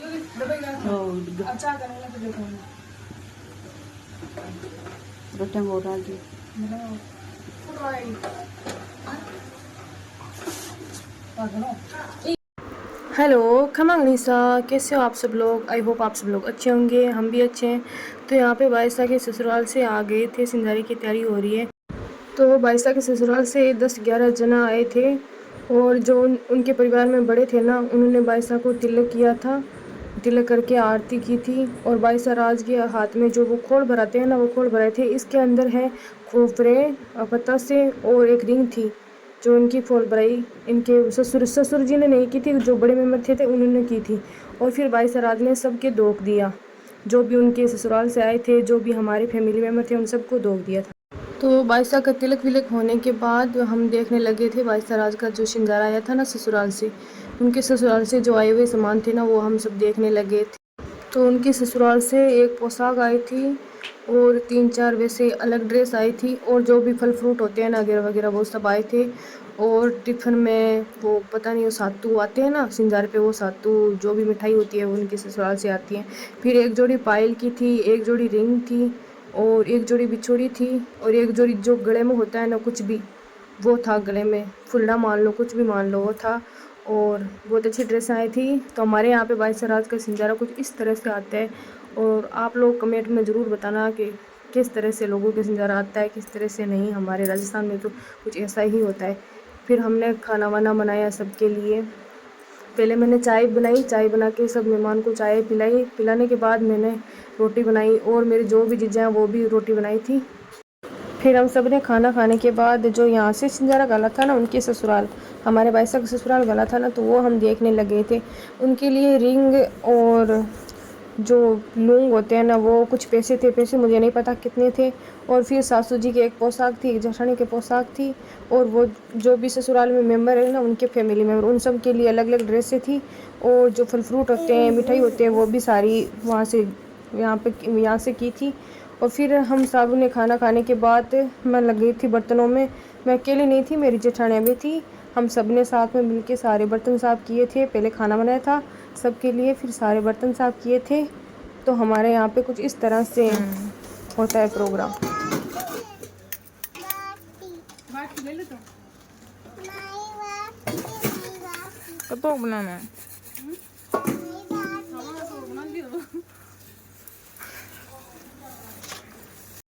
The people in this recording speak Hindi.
अच्छा करूँगा तो देखूँगा बटन वो डाल दी। हेलो खमंग निसा, कैसे हो आप सब लोग? आई होप आप सब लोग अच्छे होंगे, हम भी अच्छे हैं। तो यहाँ पे बाइसा के ससुराल से आ गए थे, सिंधारी की तैयारी हो रही है। तो बाइसा के ससुराल से 10-11 जना आए थे और जो उनके परिवार में बड़े थे ना, उन्होंने बाइसा को तिलक किया था। तिलक करके आरती की थी और बाइसा राज के हाथ में जो वो खोल भराते हैं ना, वो खोल भराए थे। इसके अंदर है खोपरे, बतासे और एक रिंग थी जो उनकी फॉल भराई इनके ससुर जी ने नहीं की थी, जो बड़े मेंबर थे उन्होंने की थी। और फिर बाइसा राज ने सबके दोग दिया, जो भी उनके ससुराल से आए थे, जो भी हमारे फैमिली मेंबर थे, उन सबको दोग दिया था। तो बाइसा का तिलक विलक होने के बाद हम देखने लगे थे बाइसा राज का जो श्रृंगार आया था ना ससुराल से, उनके ससुराल से जो आए हुए सामान थे ना, वो हम सब देखने लगे थे। तो उनके ससुराल से एक पोशाक आई थी और 3-4 वैसे अलग ड्रेस आई थी और जो भी फल फ्रूट होते हैं ना वगैरह वगैरह, वो सब आए थे। और टिफ़िन में वो पता नहीं वो सातू आते हैं ना सिंगार पे, वो सातू जो भी मिठाई होती है वो उनके ससुराल से आती है। फिर एक जोड़ी पायल की थी, एक जोड़ी रिंग थी और एक जोड़ी बिछोड़ी थी और एक जोड़ी जो गले में होता है ना कुछ भी, वो था गले में, फुल्ला मान लो कुछ भी मान लो, वो था। और बहुत अच्छी ड्रेस आई थी। तो हमारे यहाँ पे बाइसा राज का सिंगारा कुछ इस तरह से आता है और आप लोग कमेंट में ज़रूर बताना कि किस तरह से लोगों के सिंगारा आता है, किस तरह से नहीं। हमारे राजस्थान में तो कुछ ऐसा ही होता है। फिर हमने खाना वाना बनाया सबके लिए। पहले मैंने चाय बनाई, चाय बना के सब मेहमान को चाय पिलाई, पिलाने के बाद मैंने रोटी बनाई और मेरे जो भी जीजा हैं वो भी रोटी बनाई थी। फिर हम सब ने खाना खाने के बाद जो यहाँ से सिंगारा गला था ना उनके ससुराल, हमारे बाइसा का ससुराल गला था ना, तो वो हम देखने लगे थे। उनके लिए रिंग और जो लूंग होते हैं ना, वो कुछ पैसे थे, पैसे मुझे नहीं पता कितने थे। और फिर सासू जी की एक पोशाक थी, एक जेठानी की पोशाक थी और वो जो भी ससुराल में मेंबर है ना, उनके फैमिली मेंबर, उन सब के लिए अलग अलग ड्रेसें थी। और जो फल फ्रूट होते हैं, मिठाई होते हैं, वो भी सारी वहाँ से यहाँ से की थी। और फिर हम सब ने खाना खाने के बाद मैं लगी थी बर्तनों में। मैं अकेली नहीं थी, मेरी जेठानियाँ भी थी। हम सब ने साथ में मिलके सारे बर्तन साफ़ किए थे। पहले खाना बनाया था सबके लिए, फिर सारे बर्तन साफ़ किए थे। तो हमारे यहाँ पे कुछ इस तरह से होता है प्रोग्राम। कतो बनाना है